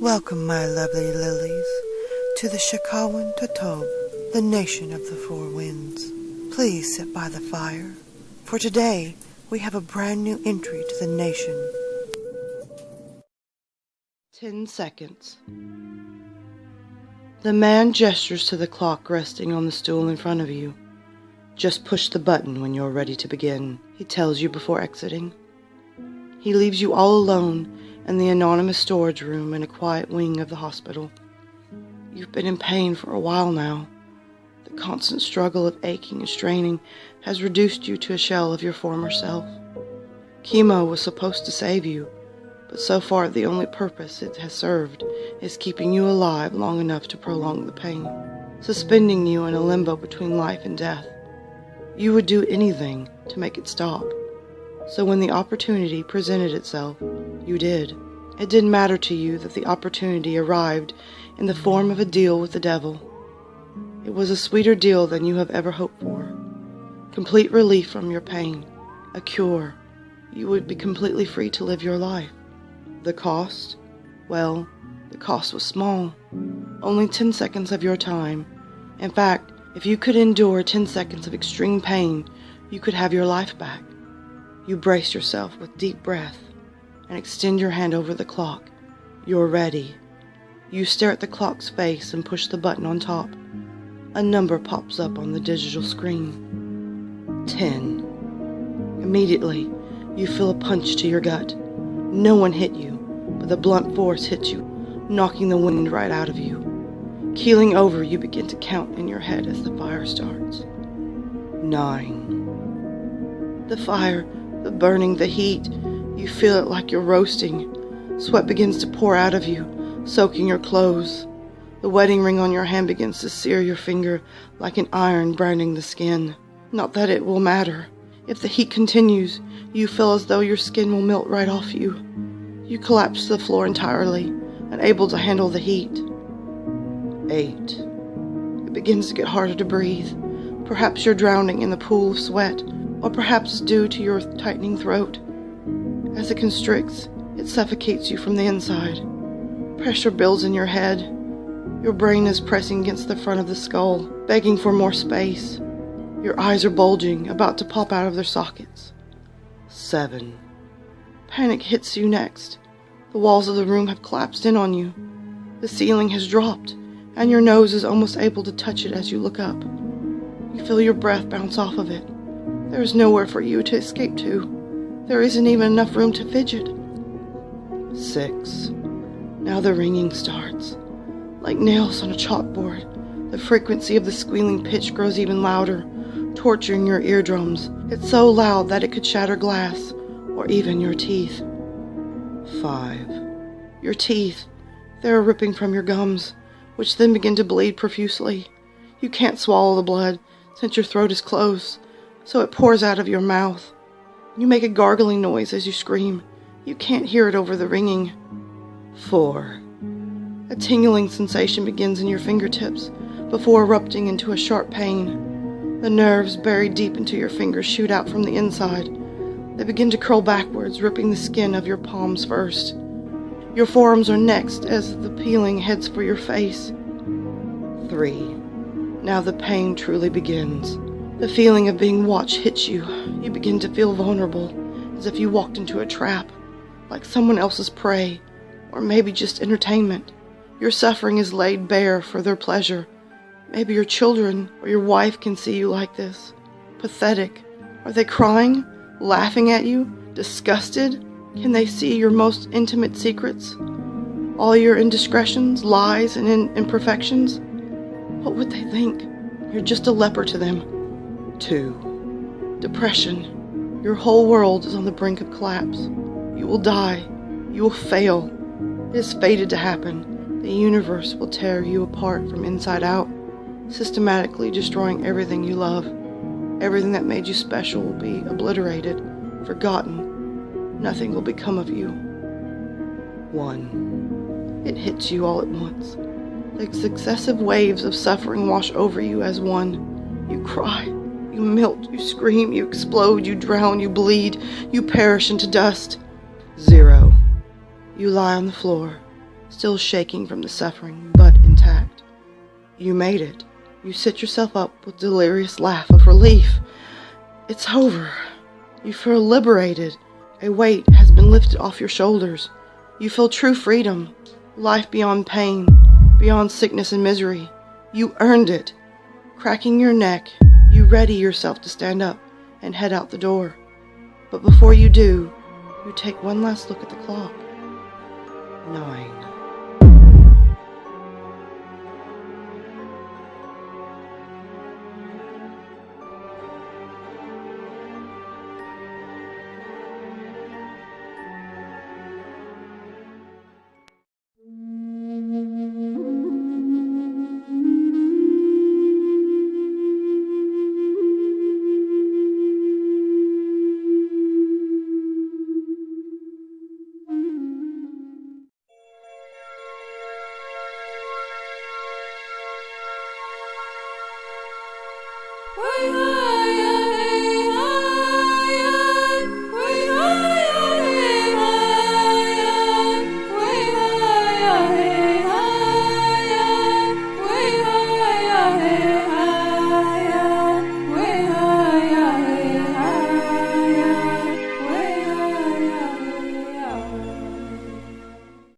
Welcome, my lovely lilies, to the Shakawan Totob, the nation of the four winds. Please sit by the fire, for today we have a brand new entry to the nation. 10 seconds. The man gestures to the clock resting on the stool in front of you. Just push the button when you're ready to begin, he tells you before exiting. He leaves you all alone in the anonymous storage room in a quiet wing of the hospital. You've been in pain for a while now. The constant struggle of aching and straining has reduced you to a shell of your former self. Chemo was supposed to save you, but so far the only purpose it has served is keeping you alive long enough to prolong the pain, suspending you in a limbo between life and death. You would do anything to make it stop. So when the opportunity presented itself, you did. It didn't matter to you that the opportunity arrived in the form of a deal with the devil. It was a sweeter deal than you have ever hoped for. Complete relief from your pain, a cure. You would be completely free to live your life. The cost? Well, the cost was small. Only 10 seconds of your time. In fact, if you could endure 10 seconds of extreme pain, you could have your life back. You brace yourself with deep breath and extend your hand over the clock. You're ready. You stare at the clock's face and push the button on top. A number pops up on the digital screen. 10. Immediately, you feel a punch to your gut. No one hit you, but the blunt force hits you, knocking the wind right out of you. Keeling over, you begin to count in your head as the fire starts. 9. The fire, the burning, the heat, you feel it like you're roasting. Sweat begins to pour out of you, soaking your clothes. The wedding ring on your hand begins to sear your finger like an iron branding the skin. Not that it will matter. If the heat continues, you feel as though your skin will melt right off you. You collapse to the floor entirely, unable to handle the heat. 8. It begins to get harder to breathe. Perhaps you're drowning in the pool of sweat, or perhaps due to your tightening throat. As it constricts, it suffocates you from the inside. Pressure builds in your head. Your brain is pressing against the front of the skull, begging for more space. Your eyes are bulging, about to pop out of their sockets. 7. Panic hits you next. The walls of the room have collapsed in on you. The ceiling has dropped, and your nose is almost able to touch it as you look up. You feel your breath bounce off of it. There is nowhere for you to escape to. There isn't even enough room to fidget. 6. Now the ringing starts. Like nails on a chalkboard, the frequency of the squealing pitch grows even louder, torturing your eardrums. It's so loud that it could shatter glass, or even your teeth. 5. Your teeth. They're ripping from your gums, which then begin to bleed profusely. You can't swallow the blood, since your throat is closed, so it pours out of your mouth. You make a gargling noise as you scream. You can't hear it over the ringing. 4. A tingling sensation begins in your fingertips, before erupting into a sharp pain. The nerves buried deep into your fingers shoot out from the inside. They begin to curl backwards, ripping the skin of your palms first. Your forearms are next as the peeling heads for your face. 3. Now the pain truly begins. The feeling of being watched hits you. You begin to feel vulnerable, as if you walked into a trap, like someone else's prey, or maybe just entertainment. Your suffering is laid bare for their pleasure. Maybe your children or your wife can see you like this. Pathetic. Are they crying? Laughing at you? Disgusted? Can they see your most intimate secrets? All your indiscretions, lies, and imperfections? What would they think? You're just a leper to them. 2. Depression. Your whole world is on the brink of collapse. You will die. You will fail. It is fated to happen. The universe will tear you apart from inside out, systematically destroying everything you love. Everything that made you special will be obliterated, forgotten. Nothing will become of you. 1. It hits you all at once. The successive waves of suffering wash over you as one. You cry, you melt, you scream, you explode, you drown, you bleed, you perish into dust. 0. You lie on the floor, still shaking from the suffering, but intact. You made it. You sit yourself up with a delirious laugh of relief. It's over. You feel liberated. A weight has been lifted off your shoulders. You feel true freedom, life beyond pain, beyond sickness and misery. You earned it. Cracking your neck, you ready yourself to stand up and head out the door. But before you do, you take one last look at the clock. 9. Bye.